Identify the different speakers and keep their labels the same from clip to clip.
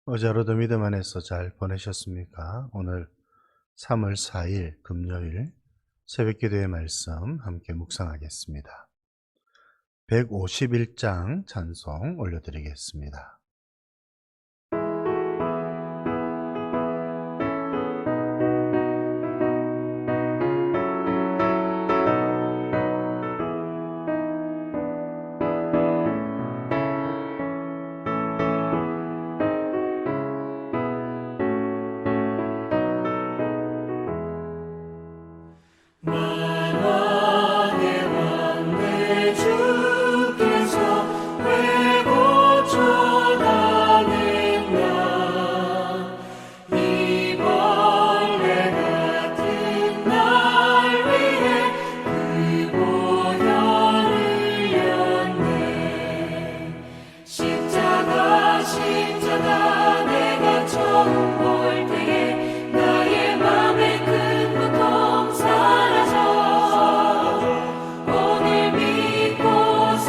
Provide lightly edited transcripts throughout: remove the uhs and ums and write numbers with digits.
Speaker 1: 어제 하루도 믿음 안에서 잘 보내셨습니까? 오늘 3월 4일 금요일 새벽 기도의 말씀 함께 묵상하겠습니다. 151장 찬송 올려드리겠습니다.
Speaker 2: 만왕의 왕 내 주께서 왜 고쳐다냈나. 이 벌레 같은 날 위해 그 보혈을 흘렸네. 십자가 내가 처음 볼 때에 나의 맘에 큰 고통 사라져. 오늘 믿고서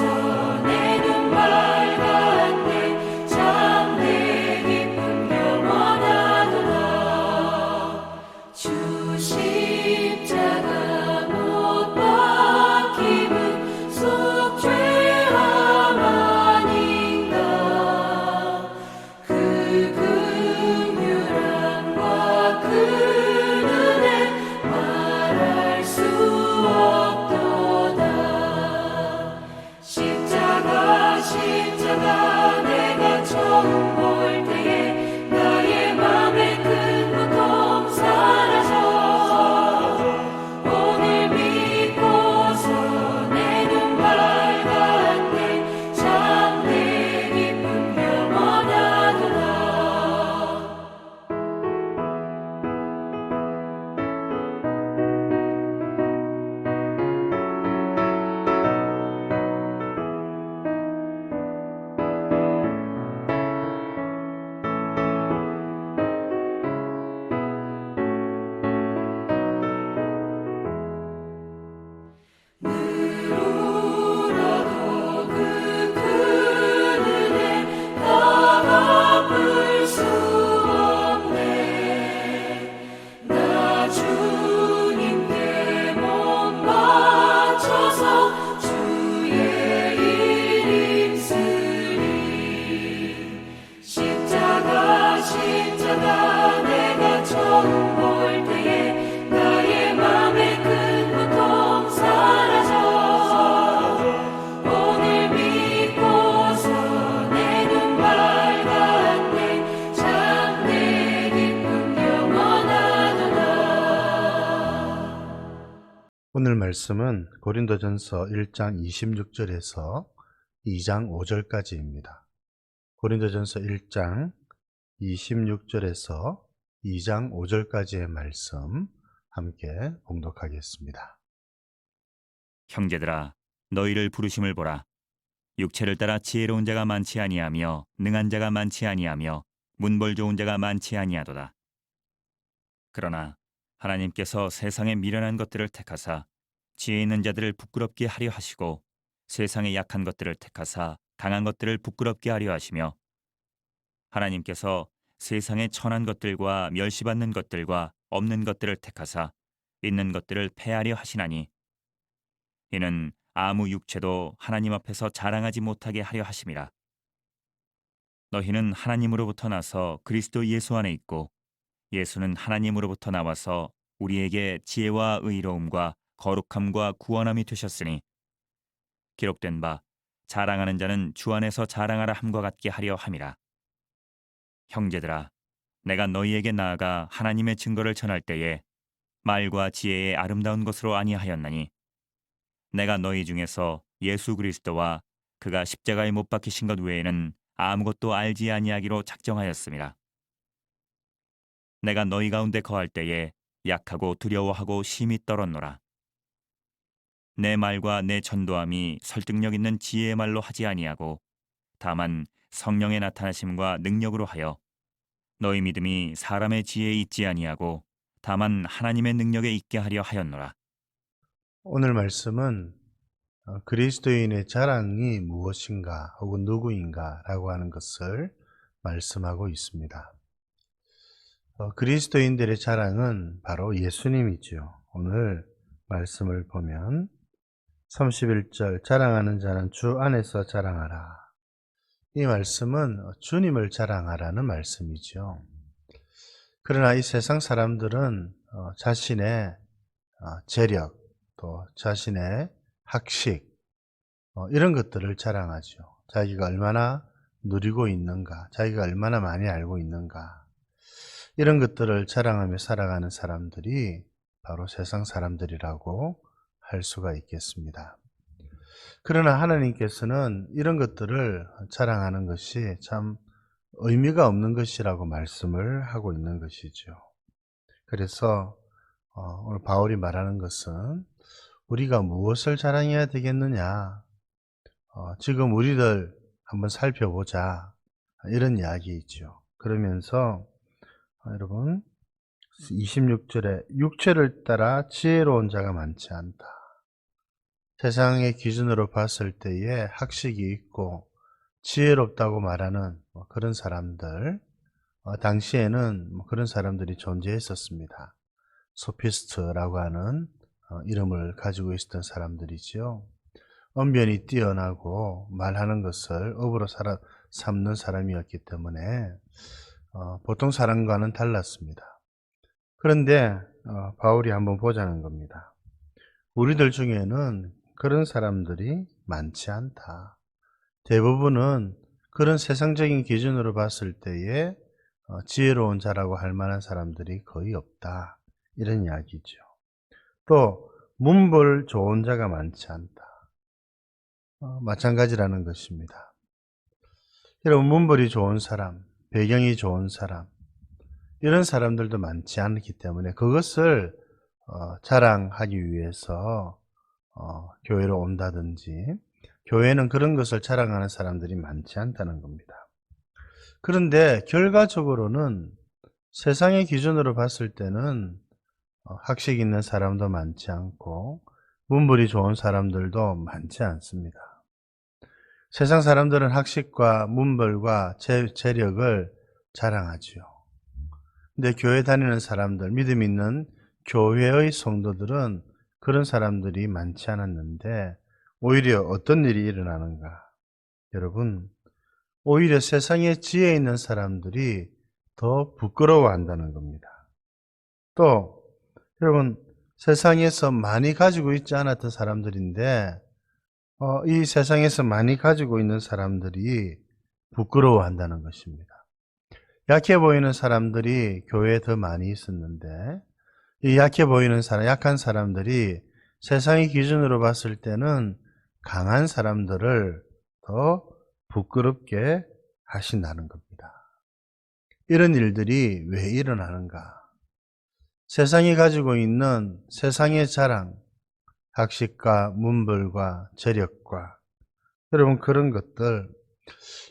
Speaker 2: 내 눈 밝았네. 참 내 기쁨 영원하도다. 주 십자가 못 박힘은 속죄함 아닌가. 그 긍휼함과 그 은혜 말할 수 없도다. 십자가 내가 처음 볼 때에 나의 맘에 큰 고통 사라져. 오늘 믿고서 내 눈 밝았네. 참 내 기쁨 영원하도다. 늘 울어도 그 큰 은혜 다 갚을 수 없네. 나 주님께 몸 바쳐서 주의 일 힘쓰리. 십자가 내가 처음 볼 때에 나의 맘에 큰 고통 사라져. 오늘 믿고서 내 눈 밝았네. 참 내 기쁨 영원하도다.
Speaker 1: 오늘 말씀은 고린도전서 1장 26절에서 2장 5절까지입니다. 고린도전서 1장 26절에서 2장 5절까지의 말씀 함께 봉독하겠습니다.
Speaker 3: 형제들아, 너희를 부르심을 보라. 육체를 따라 지혜로운 자가 많지 아니하며 능한 자가 많지 아니하며 문벌 좋은 자가 많지 아니하도다. 그러나 하나님께서 세상의 미련한 것들을 택하사 지혜 있는 자들을 부끄럽게 하려 하시고 세상의 약한 것들을 택하사 강한 것들을 부끄럽게 하려 하시며 하나님께서 세상의 천한 것들과 멸시받는 것들과 없는 것들을 택하사 있는 것들을 패하려 하시나니 이는 아무 육체도 하나님 앞에서 자랑하지 못하게 하려 하심이라. 너희는 하나님으로부터 나서 그리스도 예수 안에 있고 예수는 하나님으로부터 나와서 우리에게 지혜와 의로움과 거룩함과 구원함이 되셨으니 기록된 바 자랑하는 자는 주 안에서 자랑하라 함과 같게 하려 함이라. 형제들아, 내가 너희에게 나아가 하나님의 증거를 전할 때에 말과 지혜의 아름다운 것으로 아니하였나니 내가 너희 중에서 예수 그리스도와 그가 십자가에 못 박히신 것 외에는 아무것도 알지 아니하기로 작정하였습니다. 내가 너희 가운데 거할 때에 약하고 두려워하고 심히 떨었노라. 내 말과 내 전도함이 설득력 있는 지혜의 말로 하지 아니하고 다만 성령의 나타나심과 능력으로 하여 너희 믿음이 사람의 지혜에 있지 아니하고 다만 하나님의 능력에 있게 하려 하였노라.
Speaker 1: 오늘 말씀은 그리스도인의 자랑이 무엇인가 혹은 누구인가 라고 하는 것을 말씀하고 있습니다. 그리스도인들의 자랑은 바로 예수님이죠. 오늘 말씀을 보면 31절 자랑하는 자는 주 안에서 자랑하라. 이 말씀은 주님을 자랑하라는 말씀이죠. 그러나 이 세상 사람들은 자신의 재력, 또 자신의 학식, 이런 것들을 자랑하죠. 자기가 얼마나 누리고 있는가, 자기가 얼마나 많이 알고 있는가, 이런 것들을 자랑하며 살아가는 사람들이 바로 세상 사람들이라고 할 수가 있겠습니다. 그러나 하나님께서는 이런 것들을 자랑하는 것이 참 의미가 없는 것이라고 말씀을 하고 있는 것이죠. 그래서 오늘 바울이 말하는 것은 우리가 무엇을 자랑해야 되겠느냐, 지금 우리들 한번 살펴보자, 이런 이야기이죠. 그러면서 여러분 26절에 육체를 따라 지혜로운 자가 많지 않다. 세상의 기준으로 봤을 때에 학식이 있고 지혜롭다고 말하는 그런 사람들, 당시에는 그런 사람들이 존재했었습니다. 소피스트라고 하는 이름을 가지고 있었던 사람들이지요. 언변이 뛰어나고 말하는 것을 업으로 삼는 사람이었기 때문에 보통 사람과는 달랐습니다. 그런데 바울이 한번 보자는 겁니다. 우리들 중에는 그런 사람들이 많지 않다. 대부분은 그런 세상적인 기준으로 봤을 때에 지혜로운 자라고 할 만한 사람들이 거의 없다. 이런 이야기죠. 또 문벌 좋은 자가 많지 않다. 마찬가지라는 것입니다. 여러분, 문벌이 좋은 사람, 배경이 좋은 사람, 이런 사람들도 많지 않기 때문에 그것을 자랑하기 위해서 교회로 온다든지, 교회는 그런 것을 자랑하는 사람들이 많지 않다는 겁니다. 그런데 결과적으로는 세상의 기준으로 봤을 때는 학식 있는 사람도 많지 않고 문벌이 좋은 사람들도 많지 않습니다. 세상 사람들은 학식과 문벌과 재력을 자랑하지요. 근데 교회 다니는 사람들, 믿음 있는 교회의 성도들은 그런 사람들이 많지 않았는데 오히려 어떤 일이 일어나는가? 여러분, 오히려 세상에 지혜 있는 사람들이 더 부끄러워한다는 겁니다. 또 여러분, 세상에서 많이 가지고 있지 않았던 사람들인데 이 세상에서 많이 가지고 있는 사람들이 부끄러워한다는 것입니다. 약해 보이는 사람들이 교회에 더 많이 있었는데 이 약해 보이는 사람, 약한 사람들이 세상의 기준으로 봤을 때는 강한 사람들을 더 부끄럽게 하신다는 겁니다. 이런 일들이 왜 일어나는가? 세상이 가지고 있는 세상의 자랑, 학식과 문벌과 재력과 여러분 그런 것들,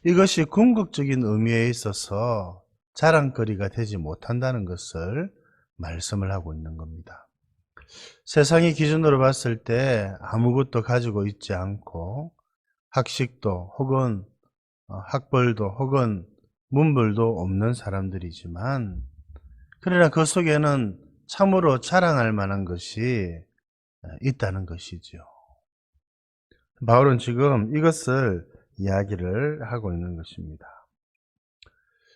Speaker 1: 이것이 궁극적인 의미에 있어서 자랑거리가 되지 못한다는 것을 말씀을 하고 있는 겁니다. 세상의 기준으로 봤을 때 아무것도 가지고 있지 않고 학식도 혹은 학벌도 혹은 문벌도 없는 사람들이지만 그러나 그 속에는 참으로 자랑할 만한 것이 있다는 것이죠. 바울은 지금 이것을 이야기를 하고 있는 것입니다.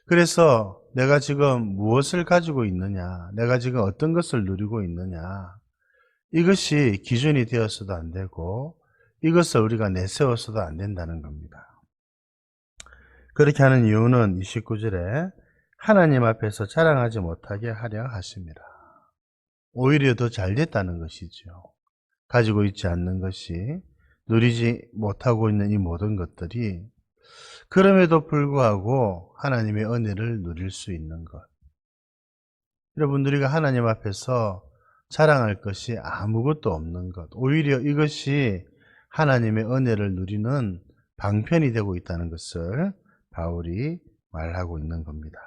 Speaker 1: 그래서 내가 지금 무엇을 가지고 있느냐, 내가 지금 어떤 것을 누리고 있느냐, 이것이 기준이 되어서도 안 되고 이것을 우리가 내세워서도 안 된다는 겁니다. 그렇게 하는 이유는 29절에 하나님 앞에서 자랑하지 못하게 하려 하십니다. 오히려 더 잘 됐다는 것이죠. 가지고 있지 않는 것이, 누리지 못하고 있는 이 모든 것들이 그럼에도 불구하고 하나님의 은혜를 누릴 수 있는 것. 여러분, 우리가 하나님 앞에서 자랑할 것이 아무것도 없는 것, 오히려 이것이 하나님의 은혜를 누리는 방편이 되고 있다는 것을 바울이 말하고 있는 겁니다.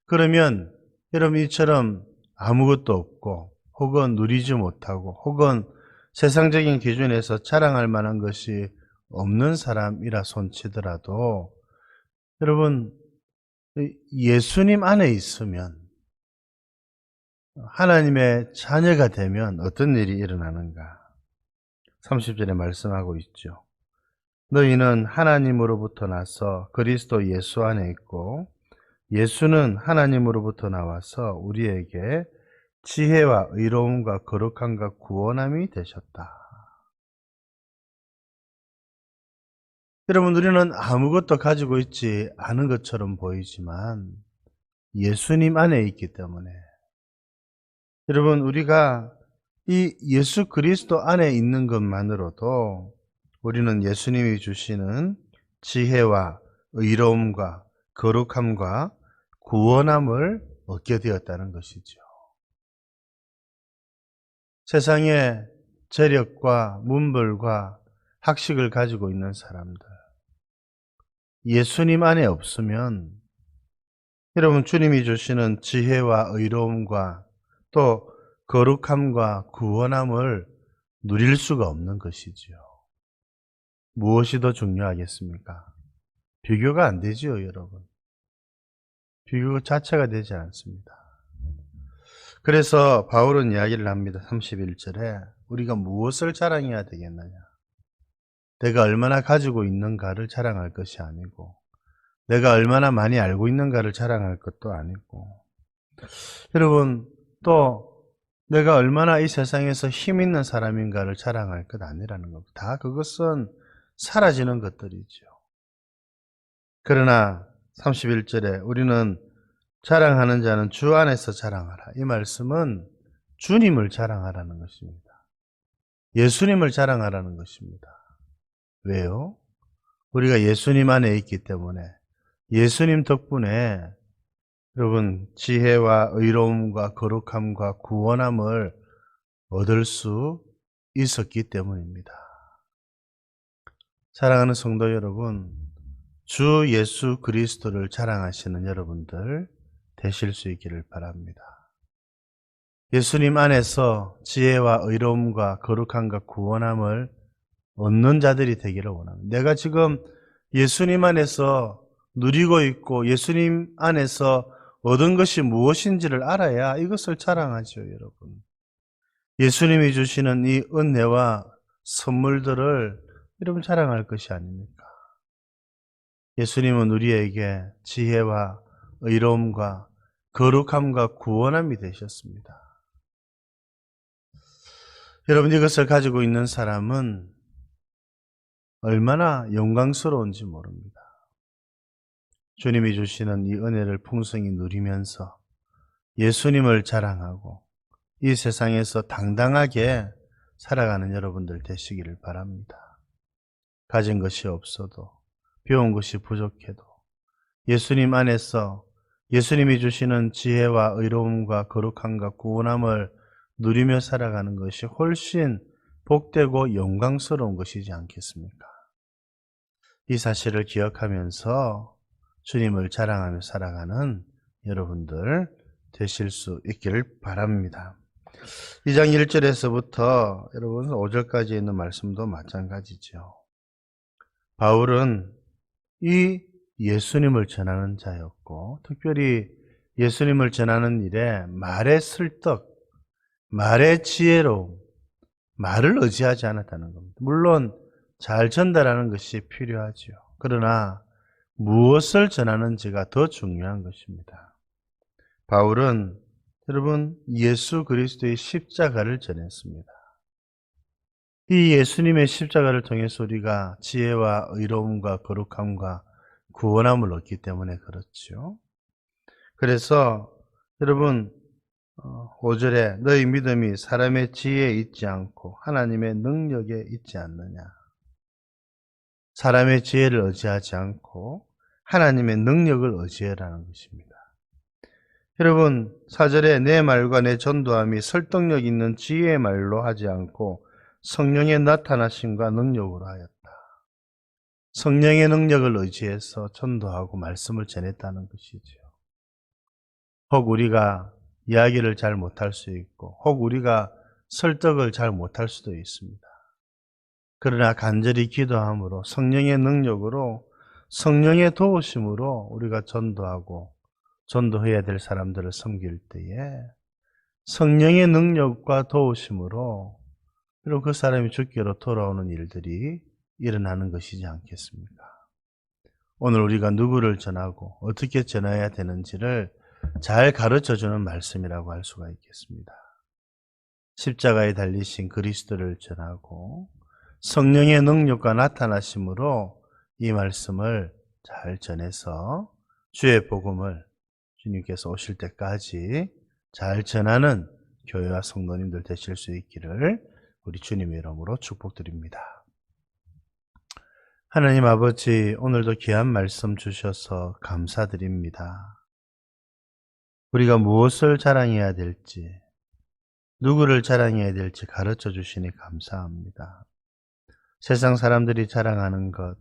Speaker 1: 그러면 여러분, 이처럼 아무것도 없고 혹은 누리지 못하고 혹은 세상적인 기준에서 자랑할 만한 것이 없는 사람이라 손치더라도 여러분, 예수님 안에 있으면, 하나님의 자녀가 되면 어떤 일이 일어나는가? 30절에 말씀하고 있죠. 너희는 하나님으로부터 나서 그리스도 예수 안에 있고 예수는 하나님으로부터 나와서 우리에게 지혜와 의로움과 거룩함과 구원함이 되셨다. 여러분, 우리는 아무것도 가지고 있지 않은 것처럼 보이지만 예수님 안에 있기 때문에, 여러분, 우리가 이 예수 그리스도 안에 있는 것만으로도 우리는 예수님이 주시는 지혜와 의로움과 거룩함과 구원함을 얻게 되었다는 것이죠. 세상에 재력과 문벌과 학식을 가지고 있는 사람들, 예수님 안에 없으면 여러분, 주님이 주시는 지혜와 의로움과 또 거룩함과 구원함을 누릴 수가 없는 것이지요. 무엇이 더 중요하겠습니까? 비교가 안 되지요, 여러분. 비교 자체가 되지 않습니다. 그래서 바울은 이야기를 합니다. 31절에 우리가 무엇을 자랑해야 되겠느냐? 내가 얼마나 가지고 있는가를 자랑할 것이 아니고, 내가 얼마나 많이 알고 있는가를 자랑할 것도 아니고, 여러분, 또 내가 얼마나 이 세상에서 힘 있는 사람인가를 자랑할 것 아니라는 겁니다. 다 그것은 사라지는 것들이죠. 그러나 31절에 우리는 자랑하는 자는 주 안에서 자랑하라. 이 말씀은 주님을 자랑하라는 것입니다. 예수님을 자랑하라는 것입니다. 왜요? 우리가 예수님 안에 있기 때문에, 예수님 덕분에 여러분 지혜와 의로움과 거룩함과 구원함을 얻을 수 있었기 때문입니다. 사랑하는 성도 여러분, 주 예수 그리스도를 자랑하시는 여러분들 되실 수 있기를 바랍니다. 예수님 안에서 지혜와 의로움과 거룩함과 구원함을 얻는 자들이 되기를 원합니다. 내가 지금 예수님 안에서 누리고 있고 예수님 안에서 얻은 것이 무엇인지를 알아야 이것을 자랑하죠, 여러분. 예수님이 주시는 이 은혜와 선물들을 여러분 자랑할 것이 아닙니까? 예수님은 우리에게 지혜와 의로움과 거룩함과 구원함이 되셨습니다. 여러분, 이것을 가지고 있는 사람은 얼마나 영광스러운지 모릅니다. 주님이 주시는 이 은혜를 풍성히 누리면서 예수님을 자랑하고 이 세상에서 당당하게 살아가는 여러분들 되시기를 바랍니다. 가진 것이 없어도, 배운 것이 부족해도 예수님 안에서 예수님이 주시는 지혜와 의로움과 거룩함과 구원함을 누리며 살아가는 것이 훨씬 복되고 영광스러운 것이지 않겠습니까? 이 사실을 기억하면서 주님을 자랑하며 살아가는 여러분들 되실 수 있기를 바랍니다. 2장 1절에서부터 여러분 5절까지 있는 말씀도 마찬가지죠. 바울은 이 예수님을 전하는 자였고, 특별히 예수님을 전하는 일에 말의 설득, 말의 지혜로움, 말을 의지하지 않았다는 겁니다. 물론 잘 전달하는 것이 필요하죠. 그러나 무엇을 전하는지가 더 중요한 것입니다. 바울은 여러분 예수 그리스도의 십자가를 전했습니다. 이 예수님의 십자가를 통해서 우리가 지혜와 의로움과 거룩함과 구원함을 얻기 때문에 그렇죠. 그래서 여러분 5절에 너희 믿음이 사람의 지혜에 있지 않고 하나님의 능력에 있지 않느냐. 사람의 지혜를 의지하지 않고 하나님의 능력을 의지하라는 것입니다. 여러분 4절에 내 말과 내 전도함이 설득력 있는 지혜의 말로 하지 않고 성령의 나타나심과 능력으로 하였다. 성령의 능력을 의지해서 전도하고 말씀을 전했다는 것이죠. 혹 우리가 이야기를 잘 못할 수 있고 혹 우리가 설득을 잘 못할 수도 있습니다. 그러나 간절히 기도함으로 성령의 능력으로 성령의 도우심으로 우리가 전도하고 전도해야 될 사람들을 섬길 때에 성령의 능력과 도우심으로 그리고 그 사람이 주께로 돌아오는 일들이 일어나는 것이지 않겠습니까? 오늘 우리가 누구를 전하고 어떻게 전해야 되는지를 잘 가르쳐주는 말씀이라고 할 수가 있겠습니다. 십자가에 달리신 그리스도를 전하고 성령의 능력과 나타나심으로 이 말씀을 잘 전해서 주의 복음을 주님께서 오실 때까지 잘 전하는 교회와 성도님들 되실 수 있기를 우리 주님의 이름으로 축복드립니다. 하나님 아버지, 오늘도 귀한 말씀 주셔서 감사드립니다. 우리가 무엇을 자랑해야 될지, 누구를 자랑해야 될지 가르쳐 주시니 감사합니다. 세상 사람들이 자랑하는 것,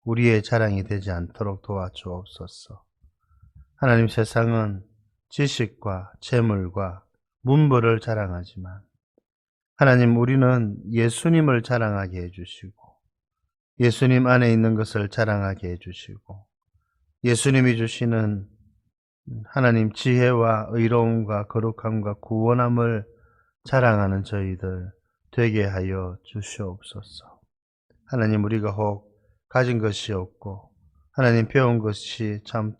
Speaker 1: 우리의 자랑이 되지 않도록 도와주옵소서. 하나님, 세상은 지식과 재물과 문벌을 자랑하지만 하나님, 우리는 예수님을 자랑하게 해주시고 예수님 안에 있는 것을 자랑하게 해주시고 예수님이 주시는 하나님 지혜와 의로움과 거룩함과 구원함을 자랑하는 저희들 되게 하여 주시옵소서. 하나님, 우리가 혹 가진 것이 없고 하나님 배운 것이 참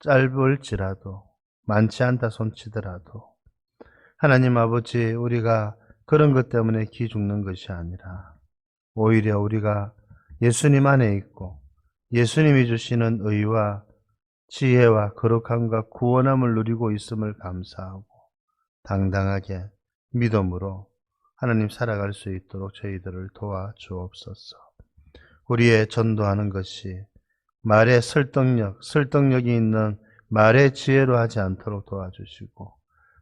Speaker 1: 짧을지라도 많지 않다 손치더라도 하나님 아버지, 우리가 그런 것 때문에 기죽는 것이 아니라 오히려 우리가 예수님 안에 있고 예수님이 주시는 의와 지혜와 거룩함과 구원함을 누리고 있음을 감사하고 당당하게 믿음으로 하나님 살아갈 수 있도록 저희들을 도와주옵소서. 우리의 전도하는 것이 말의 설득력이 있는 말의 지혜로 하지 않도록 도와주시고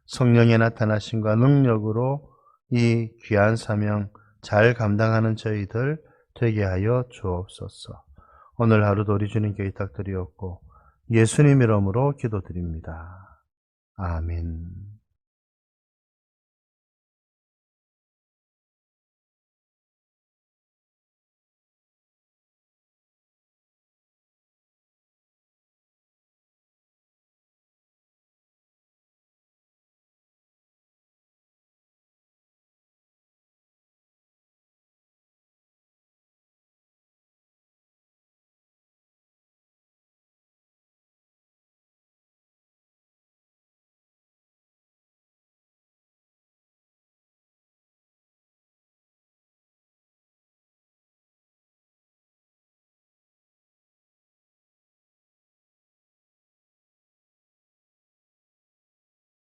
Speaker 1: 성령의 나타나심과 능력으로 이 귀한 사명 잘 감당하는 저희들 되게 하여 주옵소서. 오늘 하루도 우리 주님께 의탁드리었고 예수님 이름으로 기도드립니다. 아멘.